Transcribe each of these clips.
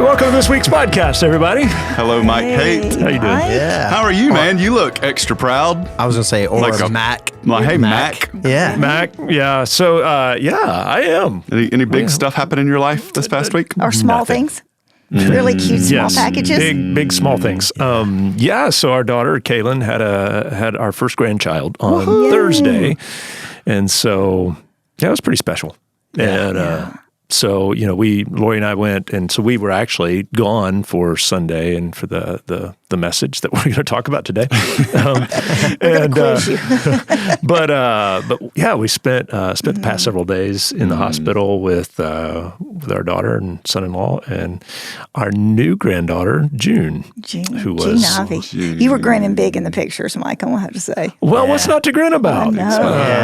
welcome to this week's podcast, everybody. Hello, Mike Haight. How you doing? Yeah. How are you, man? You look extra proud. I was going to say, or Like a- Mac. Like, hey, Mac. Yeah. Mac, yeah. So, yeah, I am. Any big stuff happen in your life this past week? Or small Nothing. things. Really cute small Yes, packages. big small things. Yeah. So our daughter Kaylin had our first grandchild on Thursday, and so yeah, it was pretty special. And so Lori and I went, and so we were actually gone for Sunday and for the message that we're going to talk about today. We're gonna quiz you. But yeah, we spent the past several days in the hospital with our daughter and son-in-law and our new granddaughter June, who was Ivy. You were grinning big in the pictures, Mike. I won't have to say. well. What's not to grin about? I know,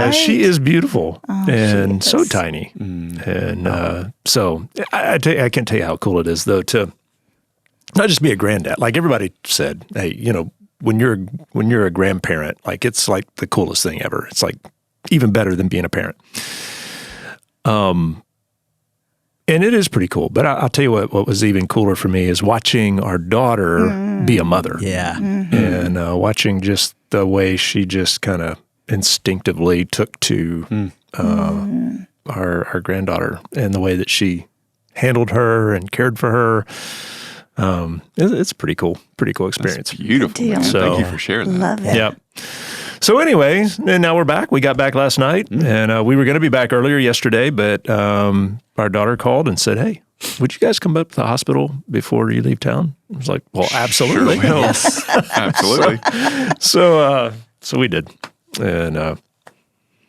right? She is beautiful and she so is. tiny, and so I can't tell you how cool it is though to not just be a granddad. Like everybody said, hey, when you're a grandparent, like it's like the coolest thing ever. It's like even better than being a parent. And it is pretty cool. But I'll tell you what was even cooler for me is watching our daughter be a mother. Yeah. And watching just the way she just kind of instinctively took to our granddaughter and the way that she handled her and cared for her. It's pretty cool experience. It's beautiful. Man. So- Thank you for sharing that. Love it. Yep. So anyway, and now we're back. We got back last night, and we were going to be back earlier yesterday, but our daughter called and said, hey, would you guys come up to the hospital before you leave town? I was like, well, absolutely. Sure, yes. Absolutely. So we did. And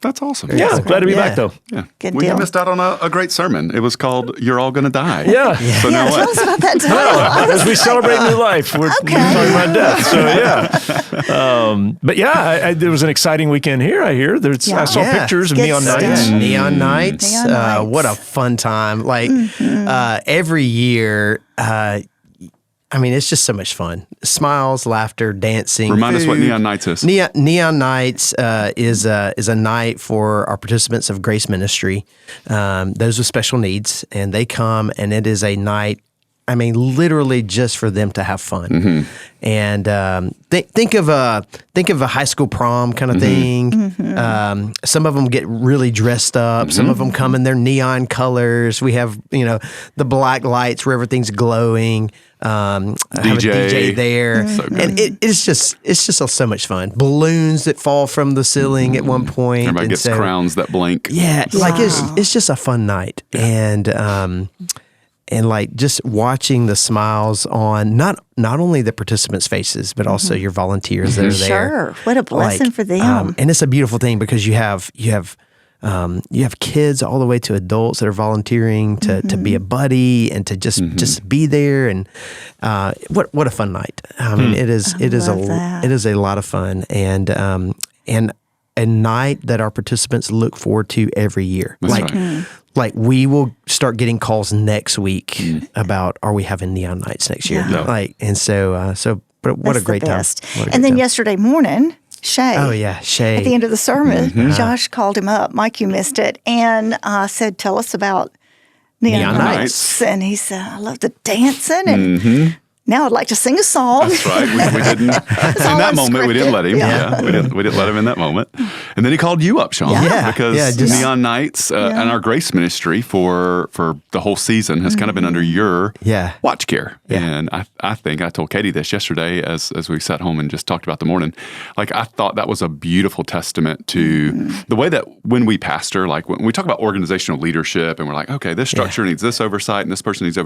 That's awesome. yeah, glad to be back, though. Yeah. Good We deal. missed out on a great sermon. It was called You're All Gonna Die. Yeah. So now Tell what? us about that title. As we celebrate new life, we're talking about death. So yeah, but yeah, there was an exciting weekend here. I hear I saw Yeah. pictures of Good neon stuff. nights. Neon Nights. Neon Nights. What a fun time. Like every year, it's just so much fun. Smiles, laughter, dancing. Remind us what food. Neon Nights is. Neon Nights is a night for our participants of Grace Ministry, those with special needs, and they come, and it is a night, literally just for them to have fun. And think of a high school prom kind of thing. Some of them get really dressed up. Some of them come in their neon colors. We have the black lights where everything's glowing. Have a DJ there, So good. and it's just so much fun. Balloons that fall from the ceiling at one point. Everybody and gets so- crowns that blink. Yeah, like Wow. it's just a fun night, and like just watching the smiles on not only the participants' faces, but also your volunteers that are there. Sure. What a blessing for them. And it's a beautiful thing because you have kids all the way to adults that are volunteering to be a buddy and to just be there, and what a fun night. It is love that. it is a lot of fun, and a night that our participants look forward to every year. That's like right. like we will start getting calls next week about, are we having Neon Nights next year? Yeah. Like, and but what That's a great the time. best. What a And great then time. yesterday morning, Shay. Oh yeah, Shay. At the end of the sermon, Josh called him up. Mike, you missed it, and said, "Tell us about Neon Neon Nights." Nights. And he said, "I love the dancing, and now I'd like to sing a song." That's right. We didn't in all that moment. We didn't unscripted. let him. Yeah. We didn't let him in that moment. And then he called you up, Sean, Yeah. because Yeah, just- Neon Nights and our Grace Ministry for the whole season has kind of been under your watch care. Yeah. And I think I told Katie this yesterday as we sat home and just talked about the morning. Like I thought that was a beautiful testament to the way that when we pastor, like when we talk about organizational leadership, and we're like, okay, this structure needs this oversight, and this person needs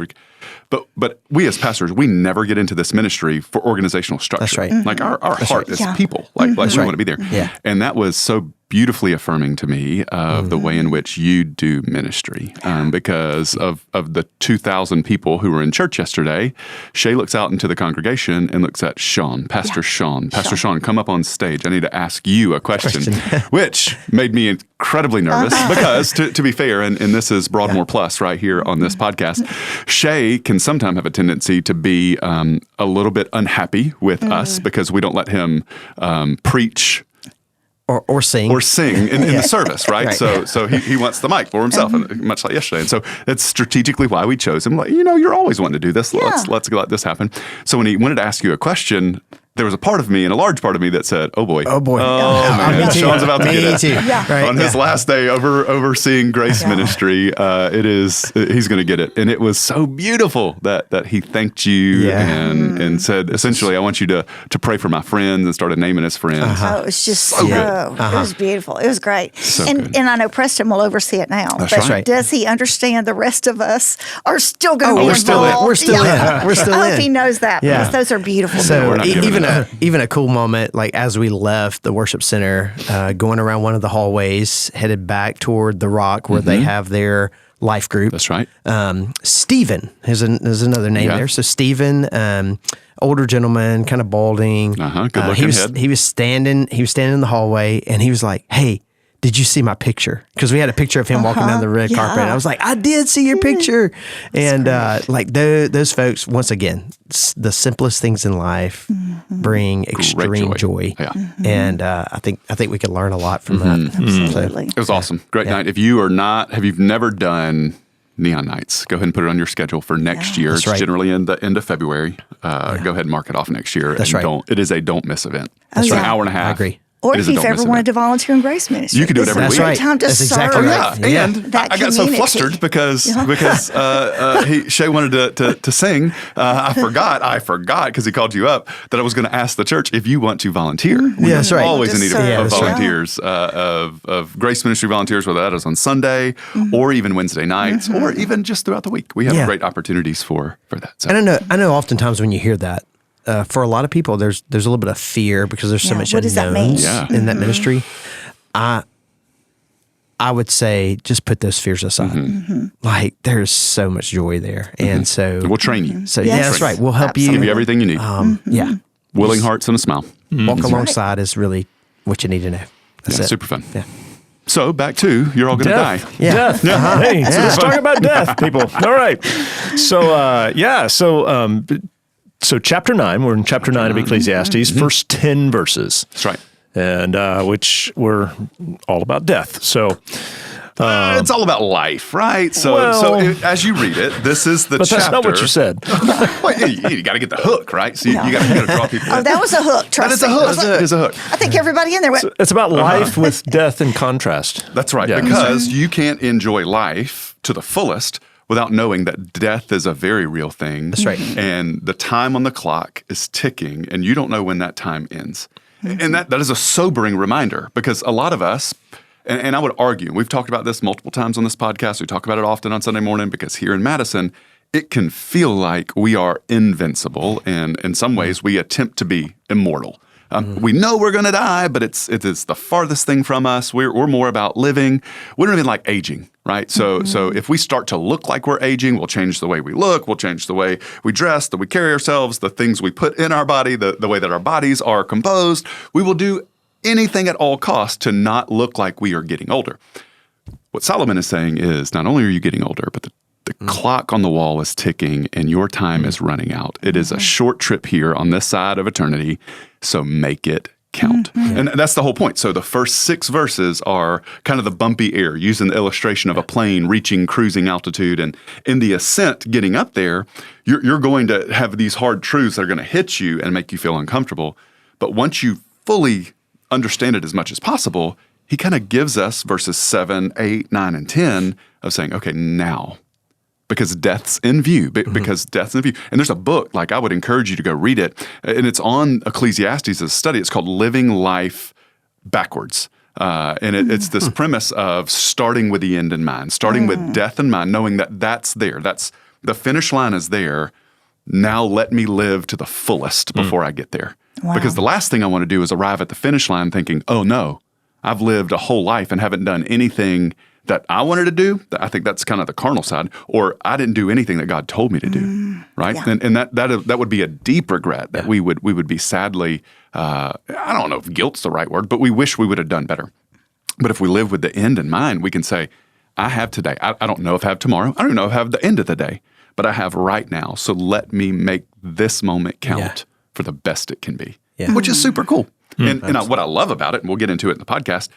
but we as pastors, we never get into this ministry for organizational structure. That's right. Like our heart is Yeah. people. Like we right. want to be there. Yeah. And that was so beautifully affirming to me of the way in which you do ministry. Because of the 2,000 people who were in church yesterday, Shay looks out into the congregation and looks at Sean, Pastor Sean. Pastor Sean, come up on stage. I need to ask you a question. Which made me incredibly nervous because, to be fair, and this is Broadmoor Plus right here on this podcast, Shay can sometimes have a tendency to be a little bit unhappy with us because we don't let him preach or sing. Or sing in the service, right? Right. So he wants the mic for himself, and much like yesterday. And so that's strategically why we chose him. Like, you're always wanting to do this. Let's let this happen. So when he wanted to ask you a question, there was a part of me, and a large part of me, that said, "Oh boy, oh boy, man, Sean's about to get it." Too. Yeah. Right. On his last day overseeing Grace Ministry, he's going to get it. And it was so beautiful that he thanked you and said, essentially, I want you to pray for my friends, and started naming his friends. Oh, it was just so good. It was beautiful. It was great. good. And I know Preston will oversee it now. That's right. Does he understand the rest of us are still going to be we're still involved? in. We're still in. We're still I in. hope he knows that because those are beautiful. So we're not giving even a cool moment, like as we left the worship center, going around one of the hallways, headed back toward the rock where they have their life group. That's right. Stephen is another name there. So Stephen, older gentleman, kind of balding. Good looking head. He was standing in the hallway, and he was like, "Hey, did you see my picture?" Because we had a picture of him walking down the red carpet. And I was like, "I did see your picture." And like those folks, once again, the simplest things in life bring extreme joy. Yeah. And I think we could learn a lot from that. Absolutely. It was awesome. Great night. If you've never done Neon Nights, go ahead and put it on your schedule for next year. That's It's right. generally in the end of February. Go ahead and mark it off next year. That's right. It is a don't miss event. That's It's an right. hour and a half. I agree. Or It if is a you've don't ever miss wanted event. to volunteer in Grace Ministry. You can do it every This is week. a great time to That's serve. exactly Yeah, right. and That I got so community. flustered because Shay wanted to sing. I forgot because he called you up that I was going to ask the church if you want to volunteer. Yeah, that's right. Always in need Just serve. of that's right. volunteers, of Grace Ministry volunteers, whether that is on Sunday or even Wednesday nights or even just throughout the week. We have great opportunities for that. So. And I know oftentimes when you hear that, for a lot of people, there's a little bit of fear because there's so much What does that mean? unknowns in that ministry. I would say just put those fears aside. Like there's so much joy there, and so We'll train you. So Yes. yeah, that's right. We'll help Absolutely. Give you everything you need. Yeah, Willing hearts and a smile. walk alongside is really what you need to know. That's Yeah, it. super fun. Yeah. So back to you're all going to die. Death. Yeah. Death. Hey, so let's talk about death, people. All right. So chapter 9, we're in chapter 9 of Ecclesiastes, first 10 verses. That's right. And which were all about death. So It's all about life, right? So, Well- as you read it, this is the but chapter. that's not what you said. Well, you got to get the hook, right? So you got to draw people. Oh, that was a hook. Trust That is a me. hook. It is a hook. I think everybody in there went, It's about life with death in contrast. That's right. Yeah. Because you can't enjoy life to the fullest without knowing that death is a very real thing. That's right. And the time on the clock is ticking, and you don't know when that time ends. And that is a sobering reminder because a lot of us, and I would argue, and we've talked about this multiple times on this podcast, we talk about it often on Sunday morning because here in Madison, it can feel like we are invincible, and in some ways we attempt to be immortal. We know we're going to die, but it is the farthest thing from us. We're more about living. We don't even like aging, right? So if we start to look like we're aging, we'll change the way we look. We'll change the way we dress, that we carry ourselves, the things we put in our body, the way that our bodies are composed. We will do anything at all costs to not look like we are getting older. What Solomon is saying is not only are you getting older, but the clock on the wall is ticking and your time is running out. It is a short trip here on this side of eternity, so make it count. And that's the whole point. So the first 6 verses are kind of the bumpy air, using the illustration of a plane reaching cruising altitude. And in the ascent, getting up there, you're going to have these hard truths that are going to hit you and make you feel uncomfortable. But once you fully understand it as much as possible, he kind of gives us verses 7, 8, 9, and 10 of saying, okay, now. Because death's in view, because death's in view. And there's a book, like I would encourage you to go read it, and it's on Ecclesiastes as a study. It's called Living Life Backwards. And it's this premise of starting with the end in mind, starting with death in mind, knowing that that's there. That's the finish line is there. Now let me live to the fullest before I get there. Wow. Because the last thing I want to do is arrive at the finish line thinking, oh no, I've lived a whole life and haven't done anything that I wanted to do. I think that's kind of the carnal side. Or I didn't do anything that God told me to do, right? Yeah. And that would be a deep regret that we would be sadly, I don't know if guilt's the right word, but we wish we would have done better. But if we live with the end in mind, we can say, I have today. I don't know if I have tomorrow. I don't even know if I have the end of the day, but I have right now. So let me make this moment count for the best it can be, which is super cool. And what I love about it, and we'll get into it in the podcast,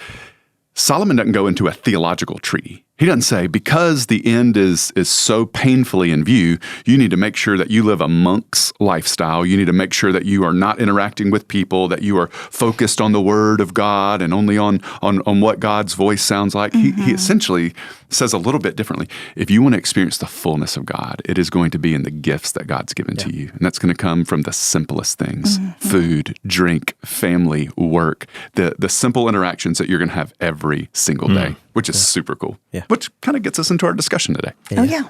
Solomon doesn't go into a theological treaty. He doesn't say, because the end is so painfully in view, you need to make sure that you live a monk's lifestyle. You need to make sure that you are not interacting with people, that you are focused on the word of God and only on what God's voice sounds like. He essentially says a little bit differently. If you want to experience the fullness of God, it is going to be in the gifts that God's given to you. And that's going to come from the simplest things, food, drink, family, work, the simple interactions that you're going to have every single day, which is super cool. Yeah. Which kind of gets us into our discussion today. Oh, yeah.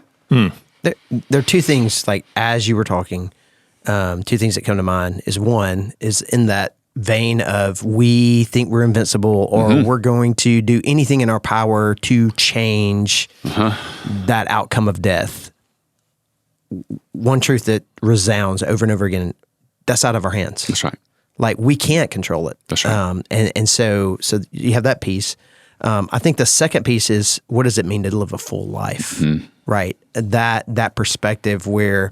There are two things, like as you were talking, two things that come to mind is one is in that vein of we think we're invincible or we're going to do anything in our power to change that outcome of death. One truth that resounds over and over again, that's out of our hands. That's right. Like we can't control it. That's right. And so you have that piece. I think the second piece is, what does it mean to live a full life? Right. That perspective where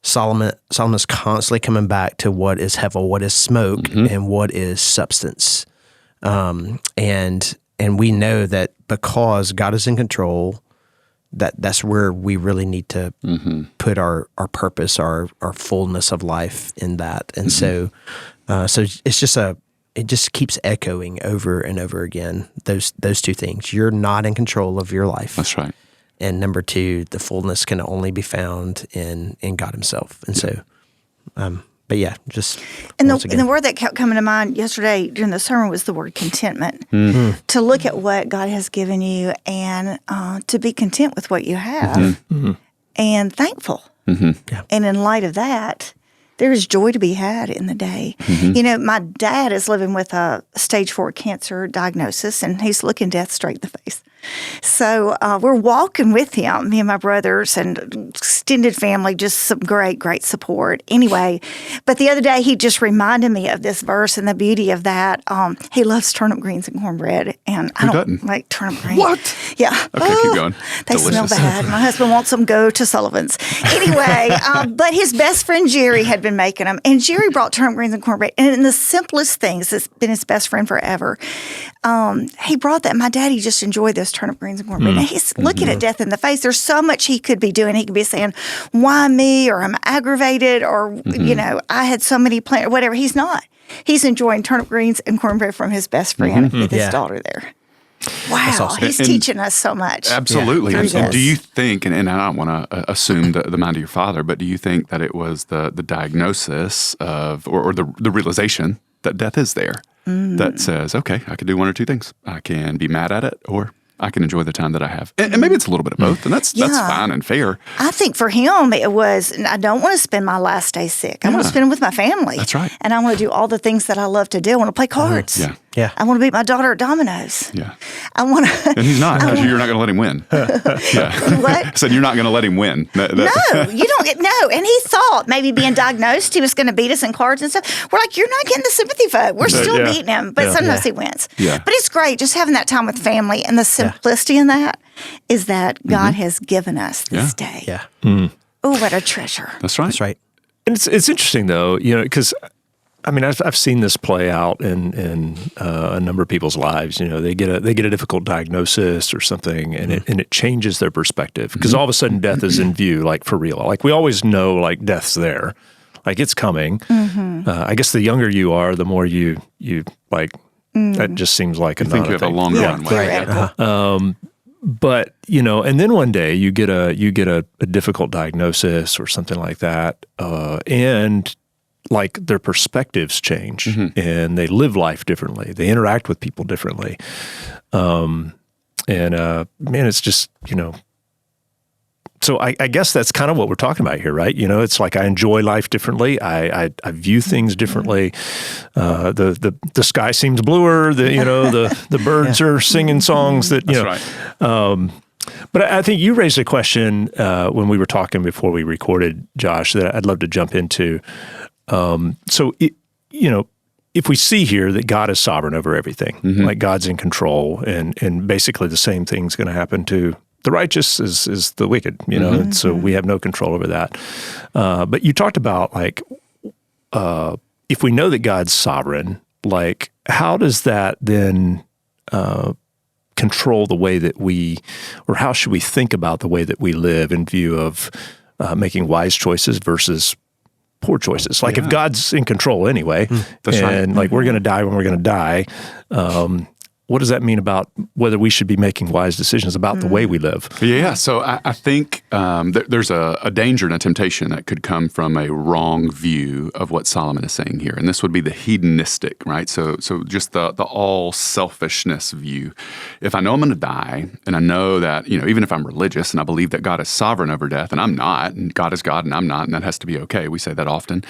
Solomon's constantly coming back to what is hevel, what is smoke, and what is substance. And we know that because God is in control, that's where we really need to put our purpose, our fullness of life in that. And so it's just it just keeps echoing over and over again, those two things. You're not in control of your life. That's right. And number two, the fullness can only be found in God himself. And so, but yeah, just and the word that kept coming to mind yesterday during the sermon was the word contentment. To look at what God has given you and to be content with what you have and thankful. Yeah. And in light of that, there is joy to be had in the day. You know, my dad is living with a stage 4 cancer diagnosis, and he's looking death straight in the face. So we're walking with him, me and my brothers and extended family, just some great, great support. Anyway, but the other day he just reminded me of this verse and the beauty of that. He loves turnip greens and cornbread, and I don't like turnip greens. What? Yeah. Okay, keep going. They Delicious. smell bad. My husband wants them, go to Sullivan's. Anyway, but his best friend Jerry had been making them, and Jerry brought turnip greens and cornbread. And in the simplest things, it's been his best friend forever. He brought that. My daddy just enjoyed those turnip greens and cornbread. And he's looking at death in the face. There's so much he could be doing. He could be saying, why me? Or I'm aggravated, or, you know, I had so many plans, or whatever. He's not. He's enjoying turnip greens and cornbread from his best friend with his daughter there. Wow, awesome. he's teaching us so much. Absolutely. Yeah, And do you think, and I don't want to assume the mind of your father, but do you think that it was the diagnosis of, or the realization that death is there that says, okay, I can do one or two things. I can be mad at it, or I can enjoy the time that I have. And maybe it's a little bit of both, and that's fine and fair. I think for him, it was, I don't want to spend my last day sick. I want to spend them with my family. That's right. And I want to do all the things that I love to do. I want to play cards. Yeah. I want to beat my daughter at dominoes. Yeah. I want to. And he's not. You're not going to let him win. What? I said you're not going to let him win. No, you don't get, no. And he thought maybe being diagnosed, he was going to beat us in cards and stuff. We're like, you're not getting the sympathy vote. We're still beating him, but sometimes he wins. Yeah. But it's great just having that time with family, and the simplicity in that is that God has given us this day. Yeah. Oh, what a treasure. That's right. That's right. And it's interesting though, you know, because I mean, I've seen this play out in a number of people's lives. You know, they get a difficult diagnosis or something, and it changes their perspective, because all of a sudden death is in view, like for real. Like we always know, like death's there, like it's coming. I guess the younger you are, the more you like. That just seems like I think you have a long runway. Theoretical. But you know, and then one day you get a difficult diagnosis or something like that, and like their perspectives change, and they live life differently. They interact with people differently, and man, it's just, you know. So I guess that's kind of what we're talking about here, right? You know, it's like I enjoy life differently. I view things differently. The sky seems bluer. The birds are singing songs that, you know. Right. But I think you raised a question when we were talking before we recorded, Josh, that I'd love to jump into. So, you know, if we see here that God is sovereign over everything, like God's in control, and basically the same thing's going to happen to the righteous as the wicked, you know, and so we have no control over that. But you talked about like, if we know that God's sovereign, like, how does that then control the way that or how should we think about the way that we live in view of making wise choices versus poor choices? Like if God's in control anyway, and like we're going to die when we're going to die, what does that mean about whether we should be making wise decisions about the way we live? Yeah, so I think there's a danger and a temptation that could come from a wrong view of what Solomon is saying here. And this would be the hedonistic, right? So just the all selfishness view. If I know I'm going to die, and I know that, even if I'm religious and I believe that God is sovereign over death, and I'm not, and God is God and I'm not, and that has to be okay. We say that often.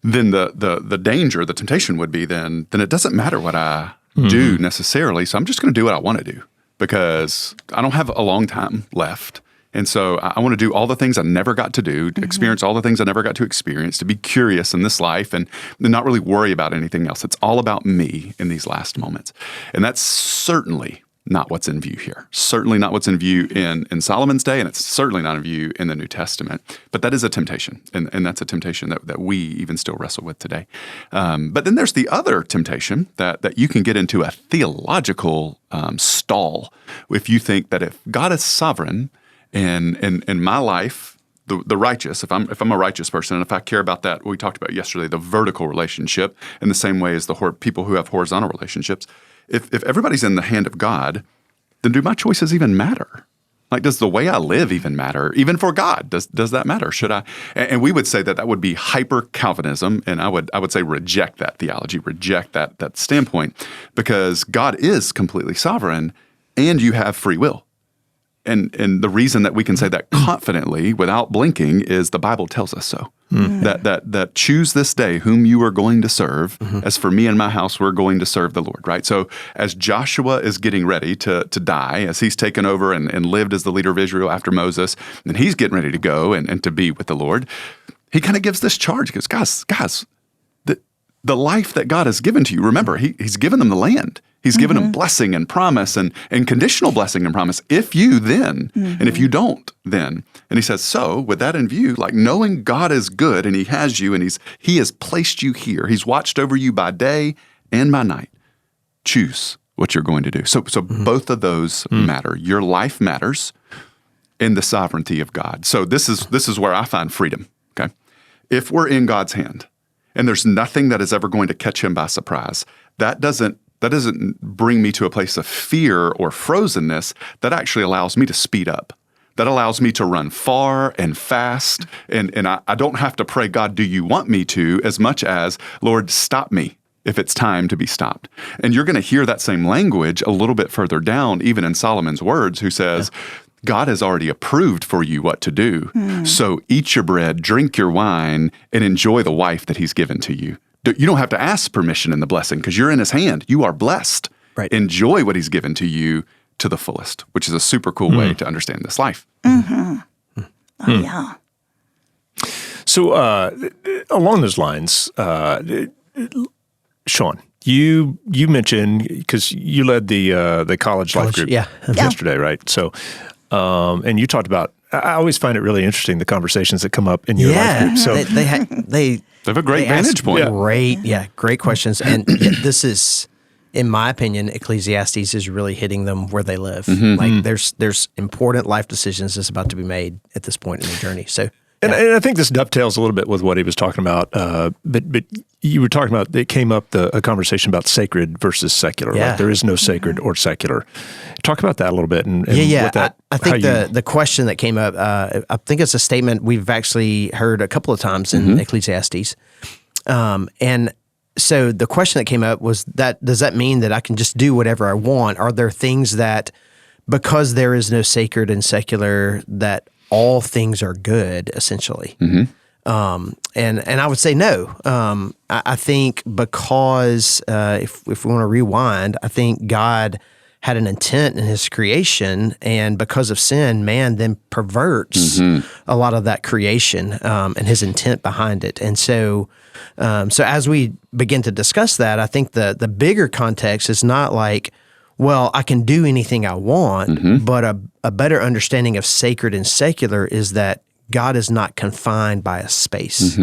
Then the danger, the temptation would be then it doesn't matter what I do necessarily. So I'm just going to do what I want to do because I don't have a long time left. And so I want to do all the things I never got to do, to experience all the things I never got to experience, to be curious in this life and not really worry about anything else. It's all about me in these last moments. And that's certainly not what's in view here. Certainly not what's in view in Solomon's day, and it's certainly not in view in the New Testament. But that is a temptation, and that's a temptation that we even still wrestle with today. But then there's the other temptation that you can get into a theological stall if you think that if God is sovereign in my life, the righteous, if I'm a righteous person, and if I care about that, we talked about yesterday, the vertical relationship, in the same way as the people who have horizontal relationships, if everybody's in the hand of God, then do my choices even matter? Like, does the way I live even matter? Even for God, does that matter? Should I? And we would say that would be hyper Calvinism, and I would say reject that theology, reject that standpoint, because God is completely sovereign, and you have free will. And the reason that we can say that confidently without blinking is the Bible tells us so. That choose this day whom you are going to serve. As for me and my house, we're going to serve the Lord, right? So as Joshua is getting ready to die, as he's taken over and lived as the leader of Israel after Moses, and he's getting ready to go and to be with the Lord, he kind of gives this charge. He goes, guys, the life that God has given to you, remember, he's given them the land. He's given them blessing and promise and conditional blessing and promise. If you then, and if you don't then. And he says, so with that in view, like knowing God is good and he has you and he has placed you here. He's watched over you by day and by night. Choose what you're going to do. So both of those matter. Your life matters and the sovereignty of God. So this is where I find freedom, okay? If we're in God's hand and there's nothing that is ever going to catch him by surprise, that doesn't bring me to a place of fear or frozenness. That actually allows me to speed up. That allows me to run far and fast. And I don't have to pray, God, do you want me to, as much as, Lord, stop me if it's time to be stopped. And you're going to hear that same language a little bit further down, even in Solomon's words, who says, God has already approved for you what to do. So eat your bread, drink your wine, and enjoy the wife that he's given to you. You don't have to ask permission in the blessing because you're in his hand. You are blessed. Right. Enjoy what he's given to you to the fullest, which is a super cool way to understand this life. Oh, yeah. So along those lines, Sean, you mentioned, because you led the college life group yesterday, right? So, and you talked about, I always find it really interesting, the conversations that come up in your life group. So they have a great vantage point. Great questions. And this is, in my opinion, Ecclesiastes is really hitting them where they live. Like there's important life decisions that's about to be made at this point in the journey. So, and I think this dovetails a little bit with what he was talking about. But you were talking about, it came up, a conversation about sacred versus secular. Like there is no sacred or secular. Talk about that a little bit. And what that, I think the question that came up, I think it's a statement we've actually heard a couple of times in Ecclesiastes. And so the question that came up was, does that mean that I can just do whatever I want? Are there things that, because there is no sacred and secular, that all things are good, essentially? And I would say no. I think because if we want to rewind, I think God had an intent in his creation, and because of sin, man then perverts a lot of that creation and his intent behind it. And so as we begin to discuss that, I think the bigger context is not like, well, I can do anything I want, but a better understanding of sacred and secular is that God is not confined by a space.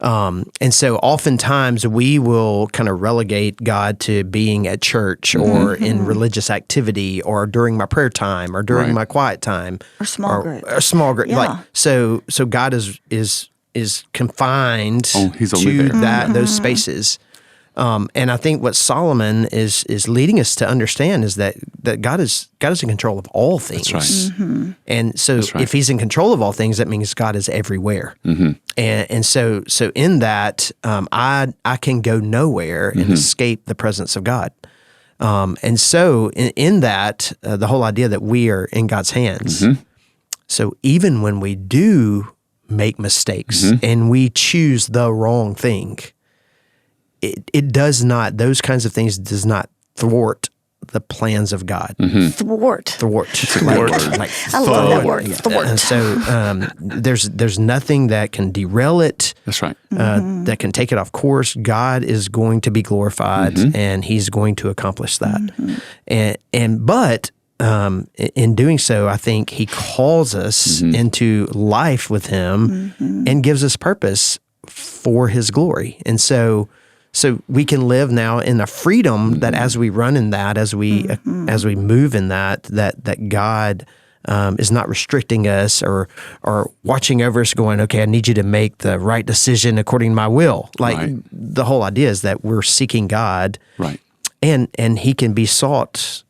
And so oftentimes we will kind of relegate God to being at church or in religious activity or during my prayer time or during my quiet time. Or small group. Or small group. Yeah. Like, so God is confined he's only to there. those spaces. And I think what Solomon is leading us to understand is that God is in control of all things. That's right. And so if he's in control of all things, that means God is everywhere. And so in that, I can go nowhere and escape the presence of God. And so in that, the whole idea that we are in God's hands. So even when we do make mistakes and we choose the wrong thing, it does not, those kinds of things does not thwart the plans of God. Thwart. I love that word. Thwart. And so there's nothing that can derail it. That's right. That can take it off course. God is going to be glorified, and He's going to accomplish that. But in doing so, I think He calls us into life with Him and gives us purpose for His glory. And so we can live now in the freedom that as we run in that, as we move in that God is not restricting us or watching over us, going, okay, I need you to make the right decision according to my will. Like the whole idea is that we're seeking God, right? And He can be sought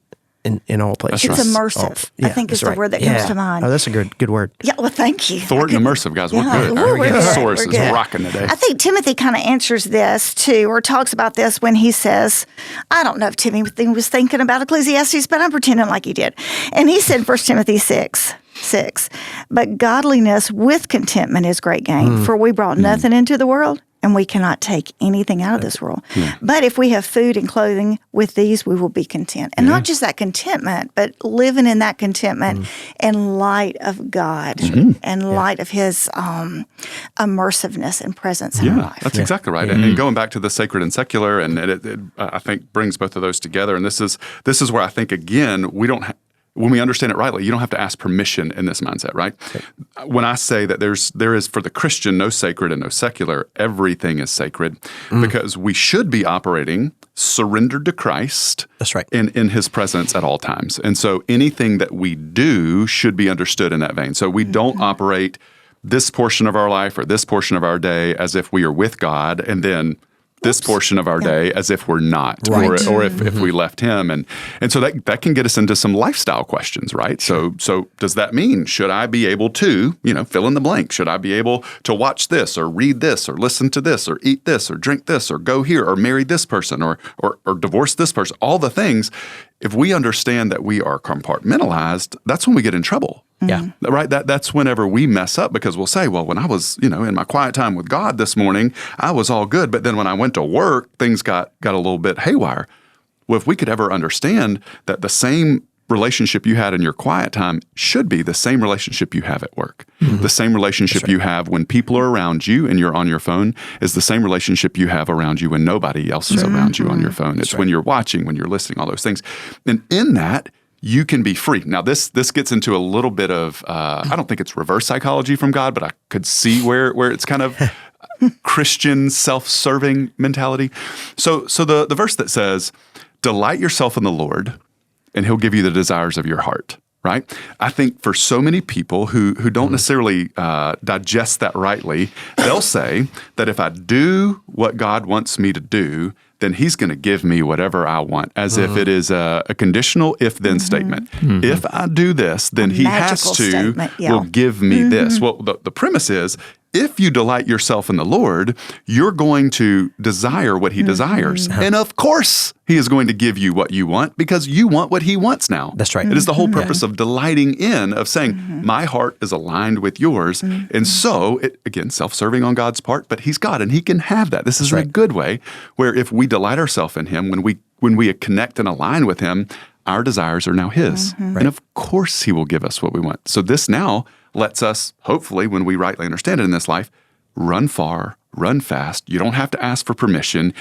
in all places. It's immersive, I think is the word that comes to mind. Oh, that's a good word. Yeah, well, thank you. Thwart and immersive, guys. We're good. We're good. Source We're is good. rocking today. I think Timothy kind of answers this too, or talks about this when he says, I don't know if Timothy was thinking about Ecclesiastes, but I'm pretending like he did. And he said, 1 Timothy 6, but godliness with contentment is great gain, for we brought nothing into the world, and we cannot take anything out of this world. But if we have food and clothing, with these we will be content. And not just that contentment, but living in that contentment in light of God and light of His immersiveness and presence in our life. That's exactly right. And going back to the sacred and secular, and it I think brings both of those together. And this is where I think, again, when we understand it rightly, you don't have to ask permission in this mindset, right? When I say that there is for the Christian no sacred and no secular, everything is sacred because we should be operating surrendered to Christ. That's right. In His presence at all times. And so anything that we do should be understood in that vein. So we don't operate this portion of our life or this portion of our day as if we are with God, and then this portion of our day as if we're not, or if we left Him. And so that can get us into some lifestyle questions, right? So does that mean, should I be able to, fill in the blank? Should I be able to watch this or read this or listen to this or eat this or drink this or go here or marry this person or divorce this person? All the things. If we understand that we are compartmentalized, that's when we get in trouble. Yeah. Right? That's whenever we mess up, because we'll say, well, when I was, in my quiet time with God this morning, I was all good. But then when I went to work, things got a little bit haywire. Well, if we could ever understand that the same relationship you had in your quiet time should be the same relationship you have at work. The same relationship you have when people are around you and you're on your phone is the same relationship you have around you when nobody else is around you on your phone. It's when you're watching, when you're listening, all those things. And in that, you can be free. Now, this gets into a little bit of, I don't think it's reverse psychology from God, but I could see where it's kind of Christian self-serving mentality. So the verse that says, delight yourself in the Lord, and He'll give you the desires of your heart, right? I think for so many people who don't necessarily digest that rightly, they'll say that if I do what God wants me to do, then He's going to give me whatever I want, as if it is a conditional if-then statement. If I do this, then He has to will give me this. Well, the premise is, if you delight yourself in the Lord, you're going to desire what He desires. And of course, He is going to give you what you want, because you want what He wants now. That's right. It is the whole purpose of delighting in, of saying, my heart is aligned with yours. And so, again, self-serving on God's part, but He's God and He can have that. This is a good way where if we delight ourselves in Him, when we connect and align with Him, our desires are now His. And of course, He will give us what we want. So this now lets us, hopefully, when we rightly understand it in this life, run far, run fast. You don't have to ask for permission.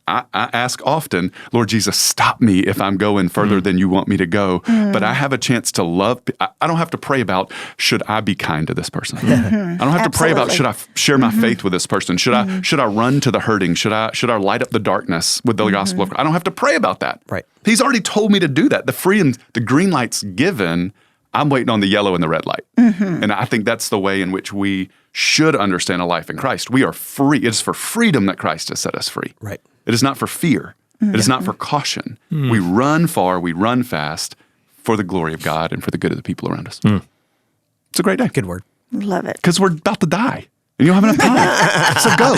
I ask often, Lord Jesus, stop me if I'm going further than you want me to go. But I have a chance to love. I don't have to pray about, should I be kind to this person? I don't have to pray about, should I share my faith with this person? Should I run to the hurting? Should I light up the darkness with the gospel of God? I don't have to pray about that. Right. He's already told me to do that. The freedom, the green light's given. I'm waiting on the yellow and the red light. And I think that's the way in which we should understand a life in Christ. We are free. It is for freedom that Christ has set us free. Right. It is not for fear. It is not for caution. We run far, we run fast for the glory of God and for the good of the people around us. It's a great day. Good word. Love it. Because we're about to die. And you don't have enough time. So go.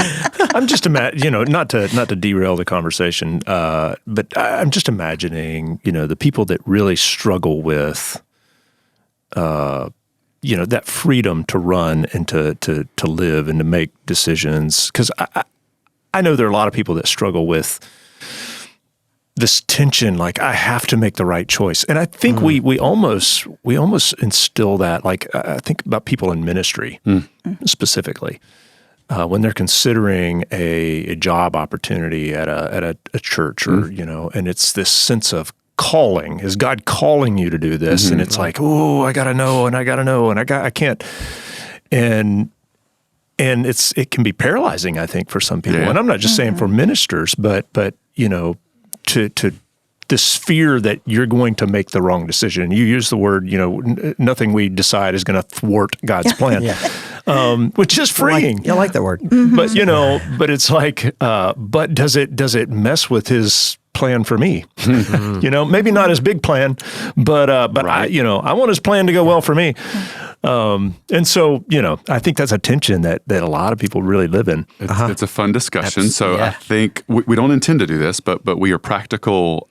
I'm just not to derail the conversation, but I'm just imagining, the people that really struggle with, that freedom to run and to live and to make decisions. Because I know there are a lot of people that struggle with this tension, like I have to make the right choice. And I think we almost instill that. Like I think about people in ministry specifically. When they're considering a job opportunity at a church or, and it's this sense of calling. Is God calling you to do this? And it's like, oh, I got to know and I can't. And it can be paralyzing, I think, for some people. Yeah. And I'm not just saying for ministers, but to this fear that you're going to make the wrong decision. You use the word, nothing we decide is going to thwart God's plan. Which is freeing. I like that word. But but it's like, but does it mess with His plan for me? Maybe not His big plan, but right. I want His plan to go well for me. And so I think that's a tension that a lot of people really live in. It's a fun discussion. So I think we don't intend to do this, but we are practical.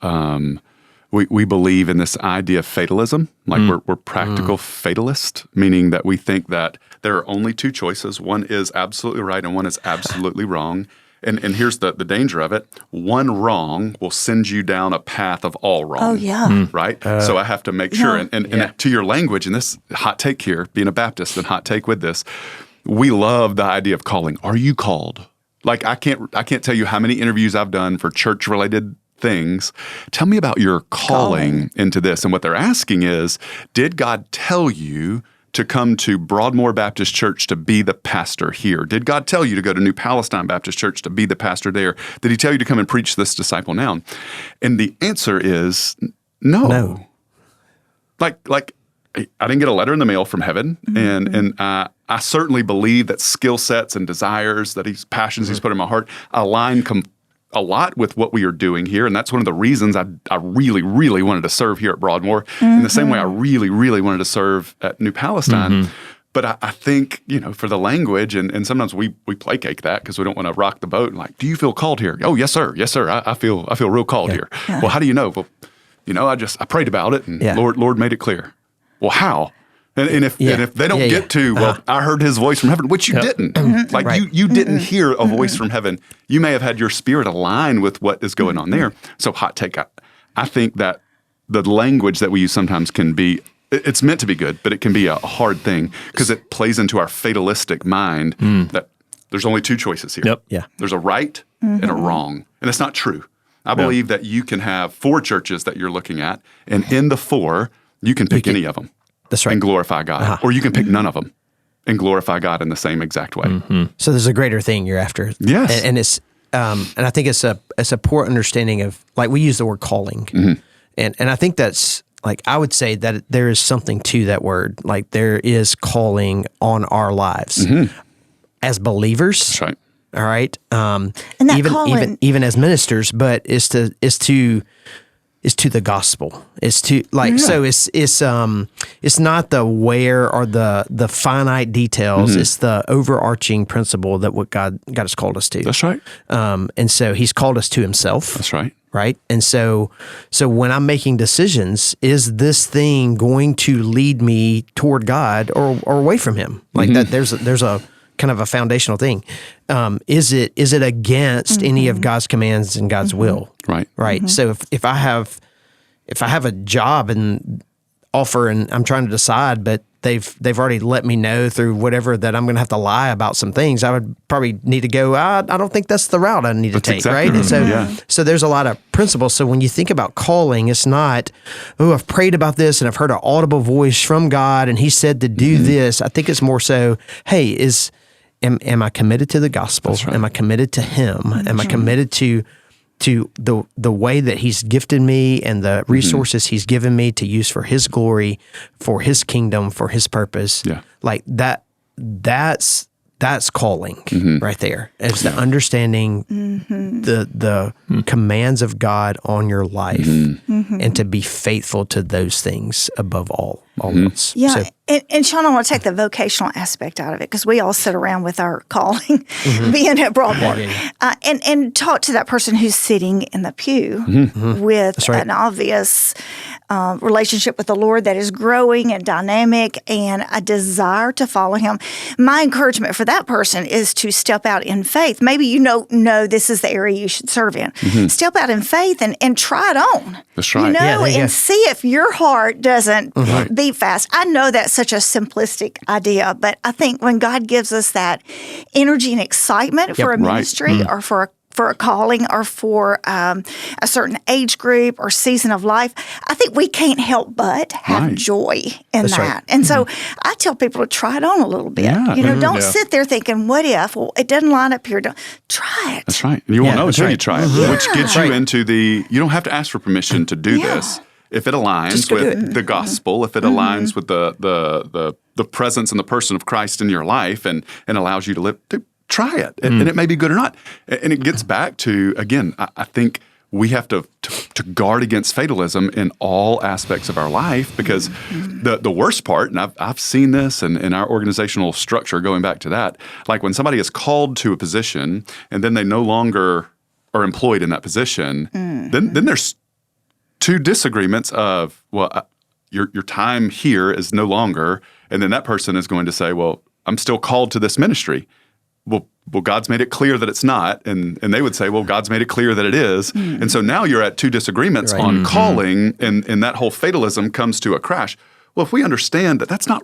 We believe in this idea of fatalism. Like we're practical fatalist, meaning that we think that there are only two choices. One is absolutely right and one is absolutely wrong. And here's the danger of it. One wrong will send you down a path of all wrong. Oh, yeah. Right? So I have to make sure. And to your language, and this hot take here, being a Baptist and hot take with this, we love the idea of calling. Are you called? Like I can't tell you how many interviews I've done for church-related things. Tell me about your calling into this. And what they're asking is, did God tell you to come to Broadmoor Baptist Church to be the pastor here? Did God tell you to go to New Palestine Baptist Church to be the pastor there? Did He tell you to come and preach this disciple now? And the answer is no. Like I didn't get a letter in the mail from heaven, and I certainly believe that skill sets and desires, that passions He's put in my heart, align a lot with what we are doing here. And that's one of the reasons I really, really wanted to serve here at Broadmoor in the same way I really, really wanted to serve at New Palestine. But I think, for the language, and sometimes we placate that because we don't want to rock the boat. And like, do you feel called here? Oh, yes, sir. Yes, sir. I feel real called here. Yeah. Well, how do you know? Well, I prayed about it and Lord made it clear. Well, how? And if they don't get to, well, I heard His voice from heaven, which you didn't. Like you didn't hear a voice from heaven. You may have had your spirit align with what is going on there. So hot take, I think that the language that we use sometimes can be, it's meant to be good, but it can be a hard thing because it plays into our fatalistic mind that there's only two choices here. Yep. Yeah. There's a right and a wrong. And it's not true. I believe that you can have 4 churches that you're looking at, and in the 4, you can pick any of them. That's right. And glorify God. Or you can pick none of them and glorify God in the same exact way. So there's a greater thing you're after. Yes. And it's and I think it's a poor understanding of, like, we use the word calling. And I think that's, like, I would say that there is something to that word. Like, there is calling on our lives as believers. That's right. All right. And that even as ministers, but it's to the gospel. It's to, like, so it's not the where or the finite details. It's the overarching principle that what God has called us to. That's right. And so He's called us to Himself. That's right. Right. And so when I'm making decisions, is this thing going to lead me toward God or away from Him? Like that, there's a kind of a foundational thing. Is it against any of God's commands and God's will? Right. Right. So if I have a job and offer and I'm trying to decide, but they've already let me know through whatever that I'm going to have to lie about some things. I would probably need to go, I don't think that's the route I need to take, exactly right? And so, yeah. so there's a lot of principles. So when you think about calling, it's not, I've prayed about this and I've heard an audible voice from God and he said to do this. I think it's more so, hey, am I committed to the gospel? Right. Am I committed to him? Am I committed to the way that he's gifted me and the resources he's given me to use for his glory, for his kingdom, for his purpose? Yeah. Like that's calling right there. It's the understanding the commands of God on your life and to be faithful to those things above all else. Yeah. So, And Sean, I want to take the vocational aspect out of it because we all sit around with our calling being at Broadmoor and talk to that person who's sitting in the pew with an obvious relationship with the Lord that is growing and dynamic and a desire to follow him. My encouragement for that person is to step out in faith. Maybe you know this is the area you should serve in. Step out in faith and try it on. That's right. You know, Yeah, there you go. and see if your heart doesn't beat fast. I know that's such a simplistic idea, but I think when God gives us that energy and excitement for a ministry or for a calling or for a certain age group or season of life, I think we can't help but have joy in That's that. right. And so I tell people to try it on a little bit. Yeah. Don't sit there thinking, what if? Well, it doesn't line up here. Try it. That's right. And you won't know until you try it, which gets you Right. into you don't have to ask for permission to do this. If it aligns with the gospel, if it aligns with the presence and the person of Christ in your life and allows you to live, try it. And it may be good or not. And it gets back to, again, I think we have to guard against fatalism in all aspects of our life because the worst part, and I've seen this in our organizational structure going back to that, like when somebody is called to a position and then they no longer are employed in that position, then there's two disagreements of, your time here is no longer, and then that person is going to say, well, I'm still called to this ministry. Well, God's made it clear that it's not, and they would say, well, God's made it clear that it is. And so now you're at two disagreements on calling, and that whole fatalism comes to a crash. Well, if we understand that that's not,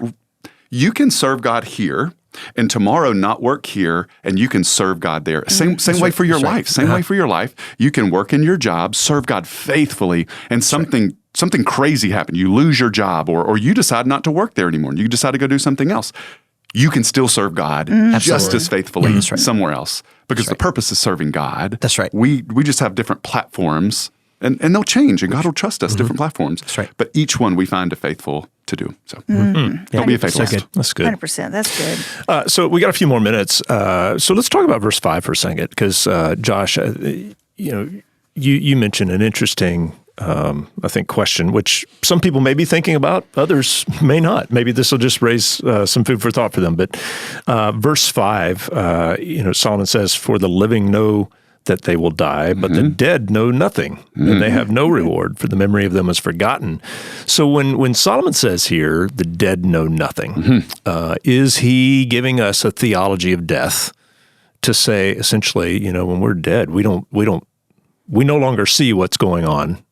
you can serve God here, and tomorrow not work here, and you can serve God there. Same way for your life. Same way for your life. You can work in your job, serve God faithfully, and something crazy happened. You lose your job, or you decide not to work there anymore, and you decide to go do something else. You can still serve God just as faithfully somewhere else because the purpose is serving God. That's right. We just have different platforms, and they'll change, and God will trust us different platforms. That's right. But each one we find it faithful to do. So don't be a fatalist. good. That's good. 100%. That's good. So we got a few more minutes. So let's talk about verse 5 for a second, because Josh, you mentioned an interesting, I think, question, which some people may be thinking about, others may not. Maybe this will just raise some food for thought for them. But verse 5, Solomon says, "For the living know that they will die, but the dead know nothing, and they have no reward, for the memory of them is forgotten." So when Solomon says here, the dead know nothing, is he giving us a theology of death to say, essentially, when we're dead, we no longer see what's going on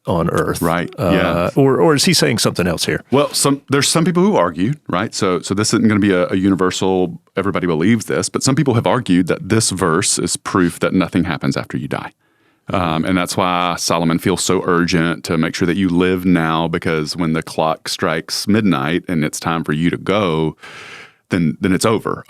earth, Right? Yeah. Or is he saying something else here? Well, there's some people who argue, right? So this isn't going to be a universal, everybody believes this, but some people have argued that this verse is proof that nothing happens after you die. And that's why Solomon feels so urgent to make sure that you live now, because when the clock strikes midnight and it's time for you to go, then it's over.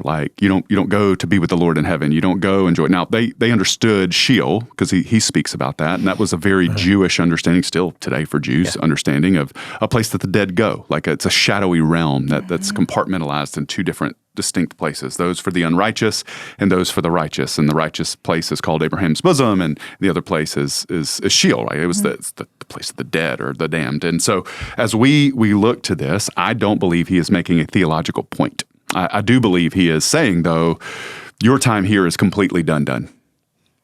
Like you don't go to be with the Lord in heaven. You don't go enjoy. Now they understood Sheol, because he speaks about that, and that was a very Jewish understanding, still today for Jews, understanding of a place that the dead go. Like it's a shadowy realm that's compartmentalized in two different distinct places, those for the unrighteous and those for the righteous. And the righteous place is called Abraham's bosom, and the other place is Sheol, right? It was the place of the dead or the damned. And so as we look to this, I don't believe he is making a theological point. I do believe he is saying, though, your time here is completely done.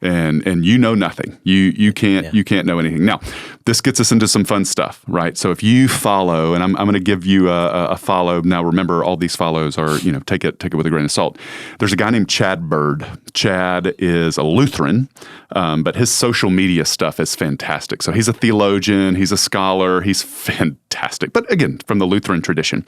And you know nothing. You can't know anything. Now, this gets us into some fun stuff, right? So if you follow, and I'm going to give you a follow. Now, remember, all these follows are, take it with a grain of salt. There's a guy named Chad Bird. Chad is a Lutheran, but his social media stuff is fantastic. So he's a theologian. He's a scholar. He's fantastic. fantastic. But again, from the Lutheran tradition.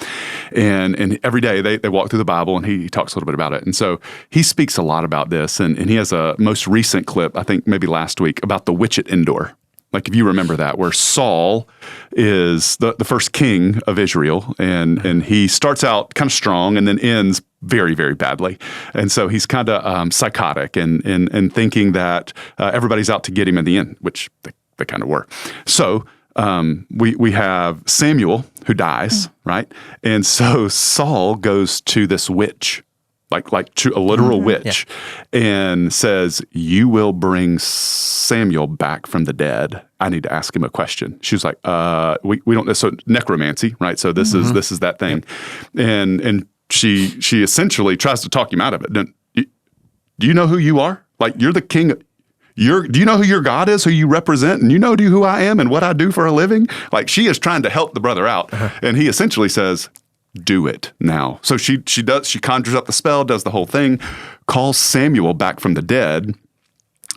And every day they walk through the Bible, and he talks a little bit about it. And so he speaks a lot about this. And he has a most recent clip, I think maybe last week, about the witch at Endor. Like, if you remember that, where Saul is the first king of Israel, and he starts out kind of strong and then ends very, very badly. And so he's kind of psychotic and thinking that everybody's out to get him in the end, which they kind of were. So we have Samuel who dies, right? And so Saul goes to this witch, like to a literal witch, and says, "You will bring Samuel back from the dead. I need to ask him a question." She was like, "We don't." So necromancy, right? So this is that thing, and she essentially tries to talk him out of it. Do you know who you are? Like, you're the king. Do you know who your God is, who you represent, and you know who I am and what I do for a living? Like, she is trying to help the brother out, and he essentially says, "Do it now." So she conjures up the spell, does the whole thing, calls Samuel back from the dead,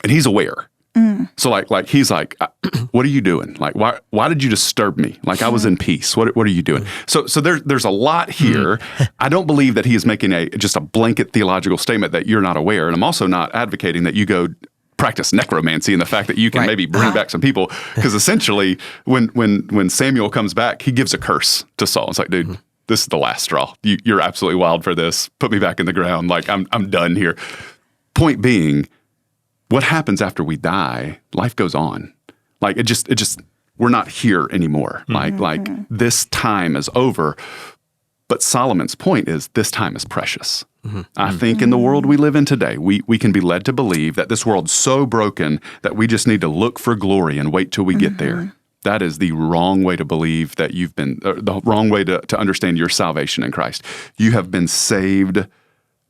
and he's aware. So like he's like, "What are you doing? Like, why did you disturb me? Like, I was in peace. What are you doing?" So there's a lot here. I don't believe that he is making just a blanket theological statement that you're not aware, and I'm also not advocating that you go practice necromancy and the fact that you can maybe bring back some people, because essentially when Samuel comes back, he gives a curse to Saul. It's like, dude, this is the last straw. You're absolutely wild for this. Put me back in the ground. Like, I'm done here. Point being, what happens after we die? Life goes on. Like, it just we're not here anymore. Like this time is over. But Solomon's point is, this time is precious. I think in the world we live in today, we can be led to believe that this world's so broken that we just need to look for glory and wait till we get there. That is the wrong way to believe that you've been, the wrong way to understand your salvation in Christ. You have been saved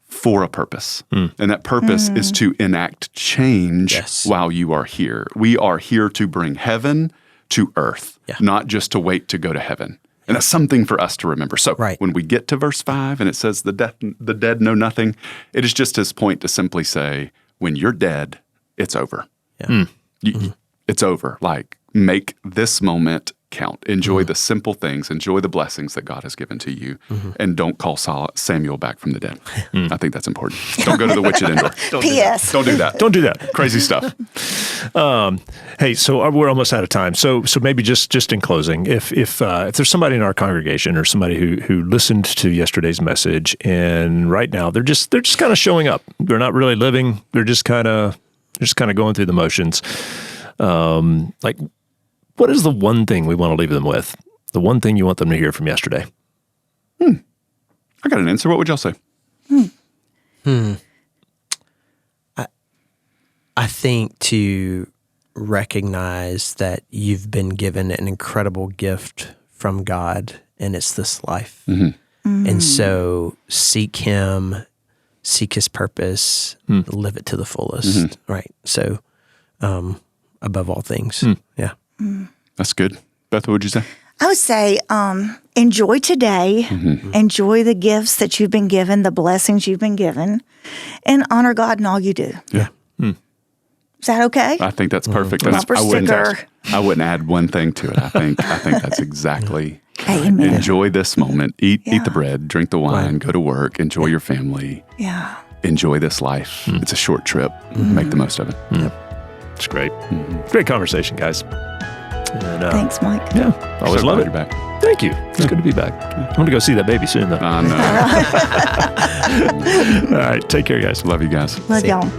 for a purpose. And that purpose is to enact change while you are here. We are here to bring heaven to earth, not just to wait to go to heaven. And that's something for us to remember. So when we get to verse 5 and it says the dead know nothing, it is just his point to simply say, when you're dead, it's over. It's over. Like, make this moment count. Enjoy the simple things. Enjoy the blessings that God has given to you. And don't call Samuel back from the dead. I think that's important. Don't go to the witch at Endor. P.S. Don't do that. Don't do that. Crazy stuff. Hey, so we're almost out of time. So maybe just in closing, if there's somebody in our congregation or somebody who listened to yesterday's message, and right now they're just kind of showing up. They're not really living. They're just kind of going through the motions. Like, what is the one thing we want to leave them with? The one thing you want them to hear from yesterday? I got an answer. What would y'all say? I think to recognize that you've been given an incredible gift from God, and it's this life. And so seek Him, seek His purpose, live it to the fullest, right? So above all things, That's good. Beth, what would you say? I would say enjoy today, enjoy the gifts that you've been given, the blessings you've been given, and honor God in all you do. Yeah. Is that okay? I think that's perfect. Bumper sticker. I wouldn't add one thing to it. I think that's exactly Amen. Enjoy this moment. Eat the bread, drink the wine, go to work, enjoy your family. Yeah. Enjoy this life. It's a short trip. Make the most of it. It's great. Great conversation, guys. And, Thanks, Mike. Yeah, always So love glad it. you're back. Thank you. It's good to be back. I'm going to go see that baby soon, though. I know. All right, take care, guys. Love you guys. Love y'all.